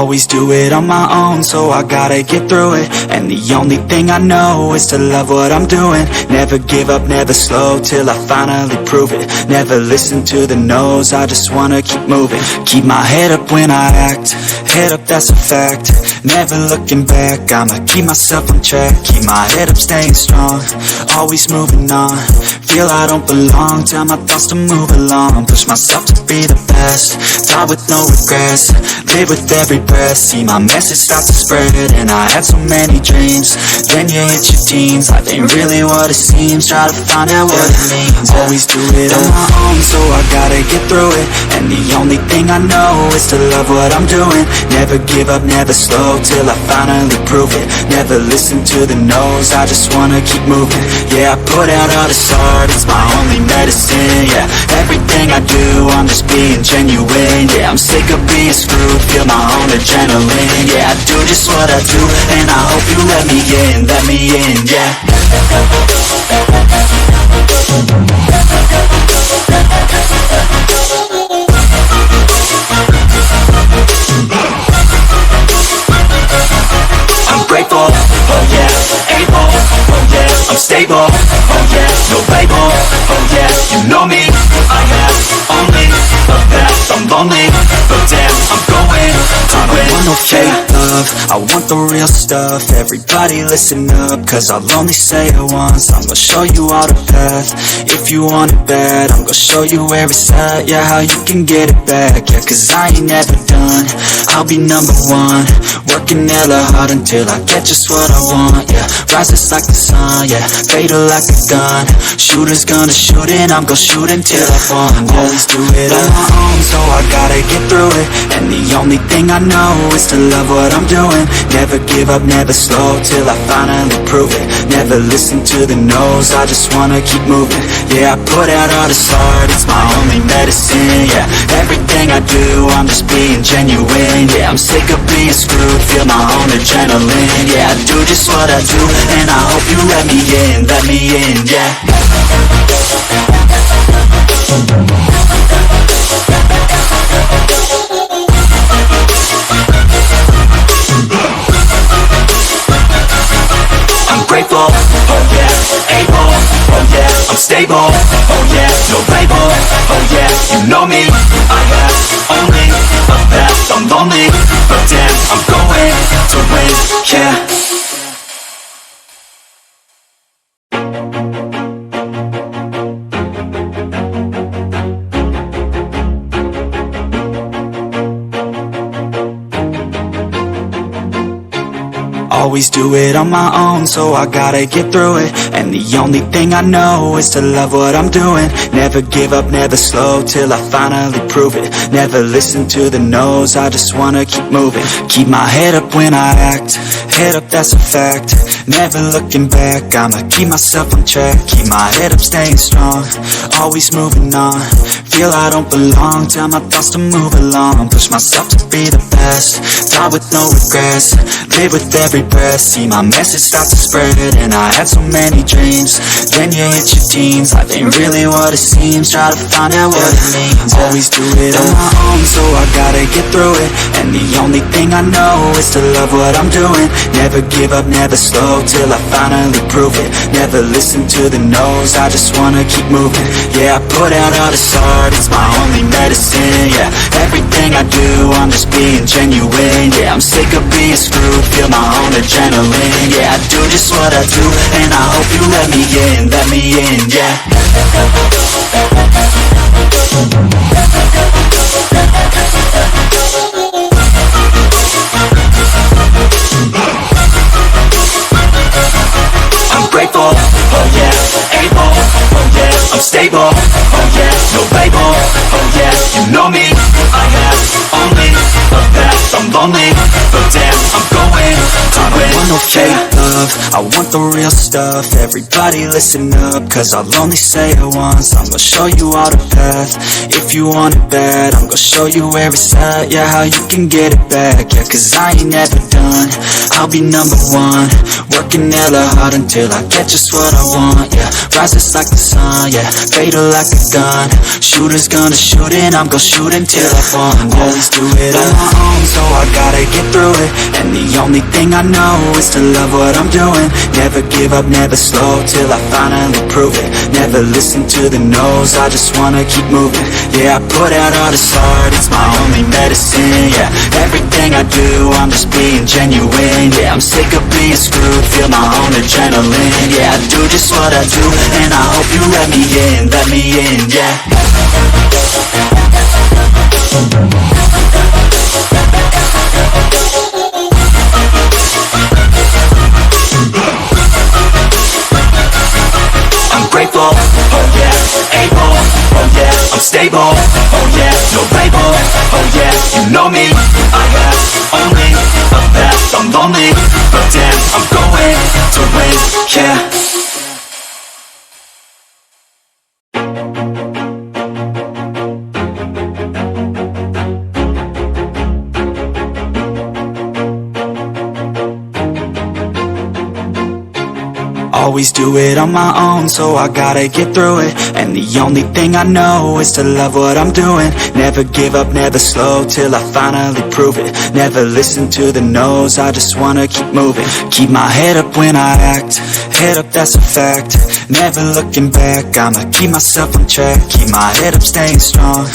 Always do it on my own, so I gotta get through it. And the only thing I know is to love what I'm doing. Never give up, never slow, till I finally prove it. Never listen to the no's, I just wanna keep moving. Keep my head up when I act, head up, that's a fact. Never looking back, I'ma keep myself on track. Keep my head up, staying strong, always moving on. Feel I don't belong, tell my thoughts to move along. Push myself to be the best, die with no regrets. Live with every breath, see my message start to spread. And I had so many dreams, then you hit your teens. Life ain't really what it seems, try to find out what it means. Always do it on my own, so I gotta get through it. And the only thing I know is to love what I'm doing. Never give up, never slow, till I finally prove it. Never listen to the no's, I just wanna keep moving. Yeah, I put out all this art, it's my only medicine. Yeah, everything I do, I'm just being genuine. Yeah, I'm sick of being screwed, feel my own adrenaline. Yeah, I do just what I do, and I hope you let me in, yeah. I'm grateful, oh yeah, able, oh yeah, I'm stable, oh yeah, no label, oh yeah, you know me, I have only the best. I'm lonely, but damn, I'm going to win. I want no fake love, I want the real stuff. Everybody listen up, cause I'll only say it once. I'm gonna show you all the path, if you want it bad. I'm gonna show you where it's at, yeah, how you can get it back. Yeah, cause I ain't never done, I'll be number one. Working hella hard until I get just what I want, yeah. Rises like the sun, yeah, fatal like a gun. Shooter's gonna shoot and I'm gonna shoot until I fall. Always do it on my own, so I gotta get through it. And the only thing I know is to love what I'm doing. Never give up, never slow, till I finally prove it. Never listen to the no's, I just wanna keep moving. Yeah, I put out all this art, it's my only medicine. Yeah, everything I do, I'm just being genuine. Yeah, I'm sick of being screwed, feel my own adrenaline. Yeah, I do just what I do, and I hope you let me in, yeah. I'm grateful, oh yeah, able, oh yeah, I'm stable, oh yeah, no label, oh yeah, you know me, I have only the best. I'm lonely, but damn, I'm going to win, yeah. Always do it on my own, so I gotta get through it. And the only thing I know is to love what I'm doing. Never give up, never slow, till I finally prove it. Never listen to the no's, I just wanna keep moving. Keep my head up when I act, head up, that's a fact. Never looking back, I'ma keep myself on track. Keep my head up, staying strong, always moving on. Feel I don't belong, tell my thoughts to move along. Push myself to be the best, die with no regrets. Live with every breath, see my message start to spread. And I had so many dreams, then you hit your teens. Life ain't really what it seems, try to find out what it means. Always do it on my own, so I gotta get through it. And the only thing I know is to love what I'm doing. Never give up, never slow, till I finally prove it. Never listen to the no's, I just wanna keep moving. Yeah, I put out all this art, it's my only medicine. Yeah, everything I do, I'm just being genuine. Yeah, I'm sick of being screwed, feel my own adrenaline. Yeah, I do just what I do, and I hope you let me in, yeah. I'm grateful, oh yeah, able, oh yeah, I'm stable, oh yeah, no label, oh yeah, you know me, I have only the best. I'm lonely, but damn, I'm going to win. want no fake love, I want the real stuff. Everybody listen up, cause I'll only say it once. I'm gonna show you all the path, if you want it bad. I'm gonna show you where it's at, yeah, how you can get it back. Yeah, cause I ain't never done, I'll be number one. Working hella hard until I get just what I want, yeah. Rises like the sun, yeah, fatal like a gun. Shooter's gonna shoot and I'm gonna shoot until I fall. Always do it on my own, so I gotta get through it. And the only thing I know is to love what I'm doing. Never give up, never slow, till I finally prove it. Never listen to the no's, I just wanna keep moving. Yeah, I put out all this art, it's my only medicine. Yeah, everything I do, I'm just being genuine. Yeah, I'm sick of being screwed, feel my own adrenaline. Yeah, I do just what I do, and I hope you let me in, yeah. I'm grateful, oh yeah, able, oh yeah, I'm stable, oh yeah, no label, oh yeah, you know me, I have only a path, I'm lonely, but damn, I'm going to win, yeah. Always do it on my own, so I gotta get through it. And the only thing I know is to love what I'm doing. Never give up, never slow, till I finally prove it. Never listen to the no's, I just wanna keep moving. Keep my head up when I act, head up, that's a fact. Never looking back, I'ma keep myself on track. Keep my head up, staying strong,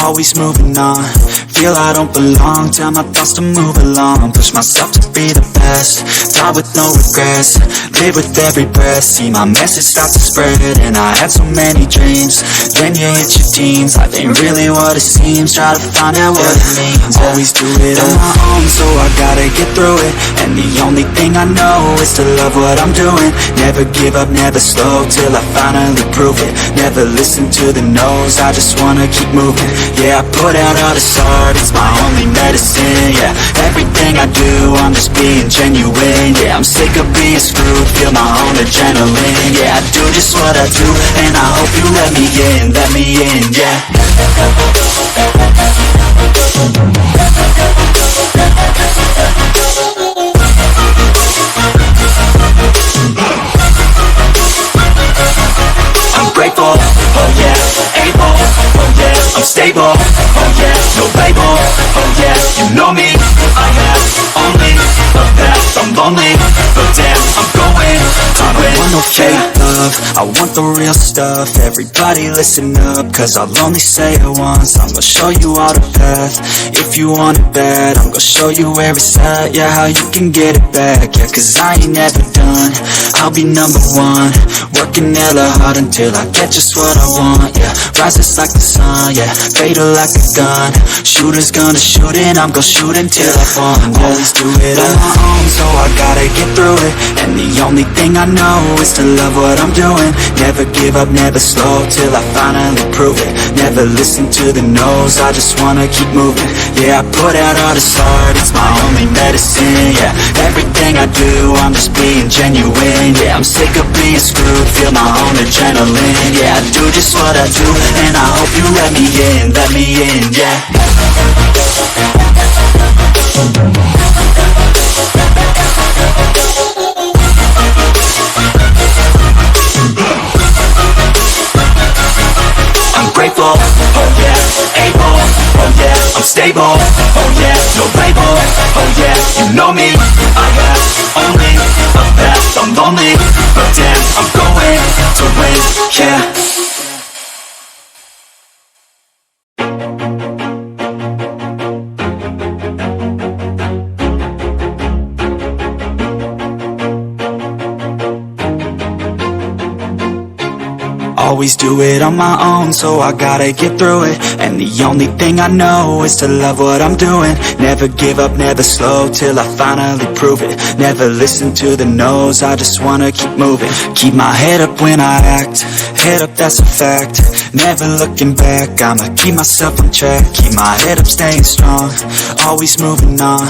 always moving on. Feel I don't belong, tell my thoughts to move along. Push myself to be the best, die with no regrets. Live with every breath, see my message start to spread. And I had so many dreams, then you hit your teens. Life ain't really what it seems, try to find out what it means. Always do it on my own, so I gotta get through it. And the only thing I know is to love what I'm doing. Never give up, never slow, till I finally prove it. Never listen to the no's, I just wanna keep moving. Yeah, I put out all this art, it's my only medicine. Yeah, everything I do, I'm just being genuine. Yeah, I'm sick of being screwed, feel my own adrenaline. Yeah, I do just what I do, and I hope you let me in, yeah. I'm grateful, oh yeah, able, oh yeah, I'm stable, oh yeah, no label, oh yeah, you know me, I have only a path, I'm lonely, but damn, I'm going to win. I don't want no fake love, I want the real stuff. Everybody listen up, cause I'll only say it once. I'm gonna show you all the path, if you want it bad. I'm gonna show you where it's at, yeah, how you can get it back. Yeah, cause I ain't never done, I'll be number one. Working hella hard until I get just what I want, yeah. Rises like the sun, yeah, fatal like a gun. Shooter's gonna shoot and I'm gonna shoot until I fall. Always do it on my own, so I gotta get through it. And the only thing I know is to love what I'm doing. Never give up, never slow, till I finally prove it. Never listen to the no's, I just wanna keep moving. Yeah, I put out all this art, it's my only medicine. Yeah, everything I do, I'm just being genuine. Yeah, I'm sick of being screwed, feel my own adrenaline. Yeah, I do just what I do, and I hope you let me in, yeah. I'm grateful, oh yeah, able, oh yeah, I'm stable, oh yeah, no label, oh yeah, you know me, I have only a path, I'm lonely, but damn, I'm going to win, yeah. Always do it on my own, so I gotta get through it. And the only thing I know is to love what I'm doing. Never give up, never slow, till I finally prove it. Never listen to the no's, I just wanna keep moving. Keep my head up when I act, head up, that's a fact. Never looking back, I'ma keep myself on track. Keep my head up, staying strong, always moving on.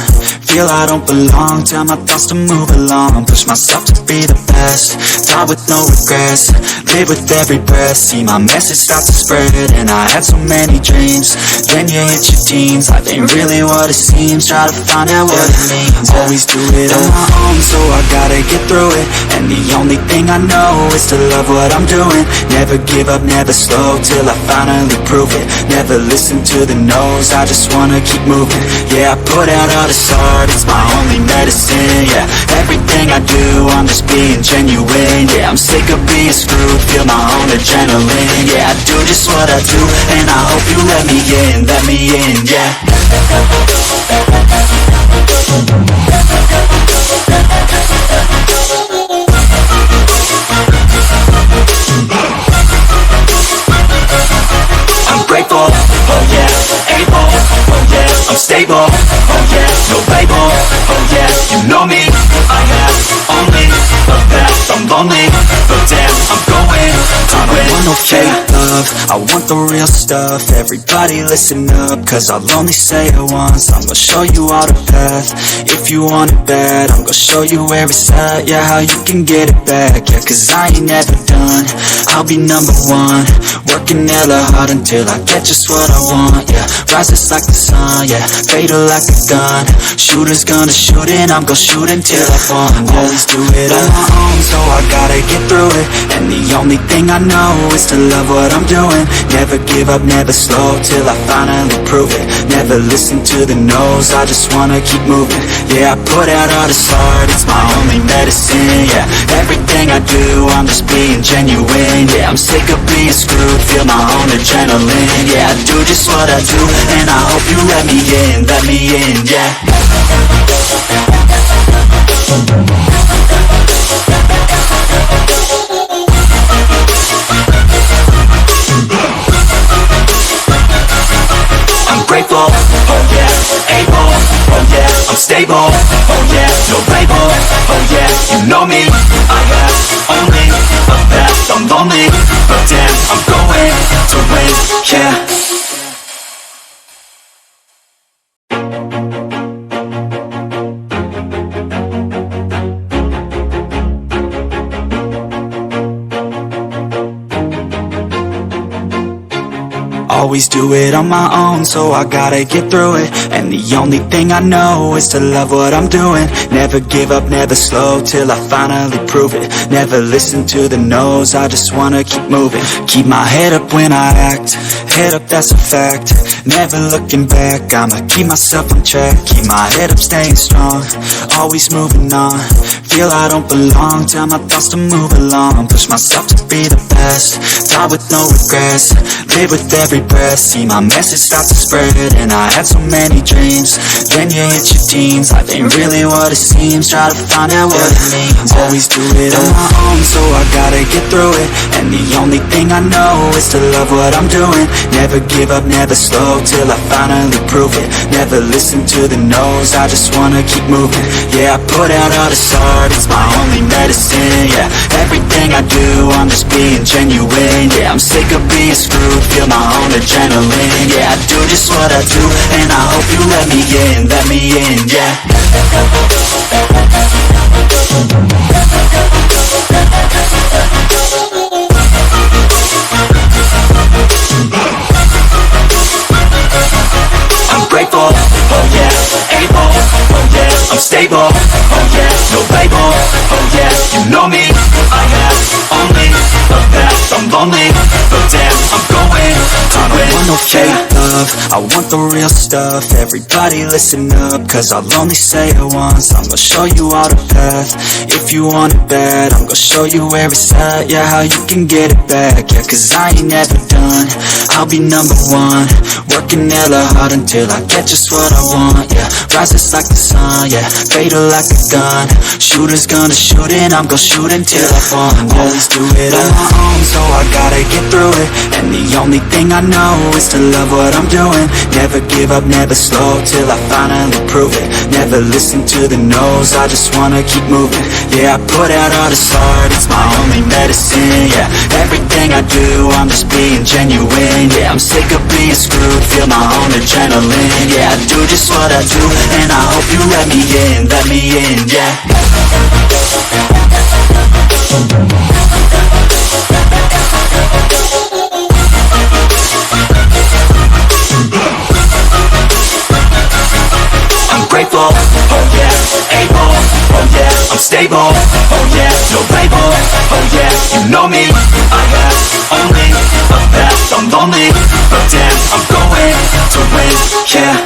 Feel I don't belong, tell my thoughts to move along. Push myself to be the best, die with no regrets. Live with every breath, see my message start to spread. And I had so many dreams, then you hit your teens. Life ain't really what it seems, try to find out what it means. Always do it on my own, so I gotta get through it. And the only thing I know is to love what I'm doing. Never give up, never slow, till I finally prove it. Never listen to the no's, I just wanna keep moving. Yeah, I put out all this art, it's my only medicine. Yeah, everything I do, I'm just being genuine. Yeah, I'm sick of being screwed, feel my own adrenaline. Yeah, I do just what I do, and I hope you let me in, yeah. I'm grateful, oh yeah, able, oh yeah, I'm stable, oh yeah, no label, oh yeah, you know me, I have only the best. I'm lonely, but damn, I'm going to win. I want no fake love, I want the real stuff. Everybody listen up, cause I'll only say it once. I'm gonna show you all the path, if you want it bad. I'm gonna show you where it's at, yeah, how you can get it back. Yeah, cause I ain't never done, I'll be number one. Working hella hard until I get just what I want, yeah. Rises like the sun, yeah, fatal like a gun. Shooter's gonna shoot and I'm gonna shoot until I fall. Always do it on my own, so I gotta get through it. And the only thing I know is to love what I'm doing. Never give up, never slow, till I finally prove it. Never listen to the no's, I just wanna keep moving. Yeah, I put out all this art, it's my only medicine. Yeah, everything I do, I'm just being genuine. Yeah, I'm sick of being screwed, feel my own adrenaline. Yeah, I do just what I do, and I hope you let me in, yeah. I'm grateful, oh yeah, able, oh yeah, I'm stable, oh yeah, no label, oh yeah, you know me, I have only the best. I'm lonely, but damn, I'm going to win, yeah. Always do it on my own, so I gotta get through it. And the only thing I know is to love what I'm doing. Never give up, never slow, till I finally prove it. Never listen to the no's, I just wanna keep moving. Keep my head up when I act, head up, that's a fact. Never looking back, I'ma keep myself on track. Keep my head up, staying strong, always moving on. Feel I don't belong, tell my thoughts to move along. Push myself to be the best, die with no regrets. Live with every breath, see my message start to spread. And I had so many dreams, then you hit your teens. Life ain't really what it seems, try to find out what it means. Always do it on my own, so I gotta get through it. And the only thing I know is to love what I'm doing. Never give up, never slow, till I finally prove it. Never listen to the no's, I just wanna keep moving. Yeah, I put out all this art, it's my only medicine. Yeah, everything I do, I'm just being genuine. Yeah, I'm sick of being screwed, feel my own adrenaline. Yeah, I do just what I do, and I hope you let me in, yeah. I'm grateful, oh yeah, able, oh yeah, I'm stable, oh yeah, no label, oh yeah, you know me, I have only the best. I'm lonely, but damn, I'm going to win. I want no fake love, love, I want the real stuff. Everybody listen up, cause I'll only say it once. I'm gonna show you all the path. If you want it bad, I'm gonna show you where it's at. Yeah, how you can get it back. Yeah, cause I ain't never done. I'll be number one, working hella hard until I get just what I want. Yeah, rises like the sun, yeah, fatal like a gun. Shooter's gonna shoot and I'm gonna shoot until I fall. Always do it on my own, so I gotta get through it. And the only thing I know is to love what I'm doing. Never give up, never slow, till I finally prove it. Never listen to the no's, I just wanna keep moving. Yeah, I put out all this art, it's my only medicine. Yeah, everything I do, I'm just being genuine. Yeah, I'm sick of being screwed, feel my own adrenaline. Yeah, I do just what I do, and I hope you let me in, yeah. I'm grateful, oh yeah, able, oh yeah, I'm stable, oh yeah, no label, oh yeah, you know me, I have only a path, I'm lonely, but damn, I'm going to win, yeah.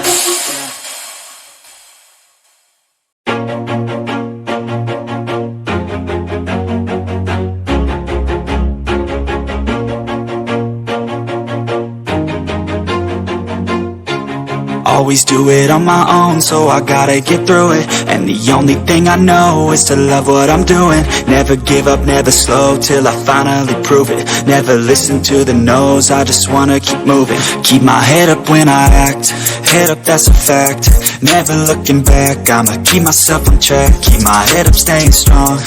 Always do it on my own, so I gotta get through it. And the only thing I know is to love what I'm doing. Never give up, never slow, till I finally prove it. Never listen to the no's, I just wanna keep moving. Keep my head up when I act, head up, that's a fact. Never looking back, I'ma keep myself on track. Keep my head up, staying strong,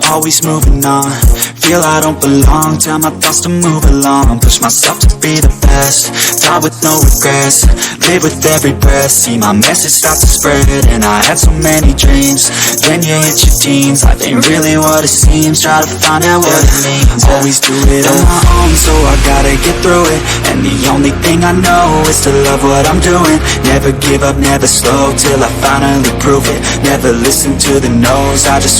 always moving on. Feel I don't belong, tell my thoughts to move along. Push myself to be the best, die with no regrets. Live with every breath, see my message start to spread. And I had so many dreams, then you hit your teens. Life ain't really what it seems, try to find out what it means. Always do it on my own, so I gotta get through it. And the only thing I know is to love what I'm doing. Never give up, never slow, till I finally prove it. Never listen to the no's, I just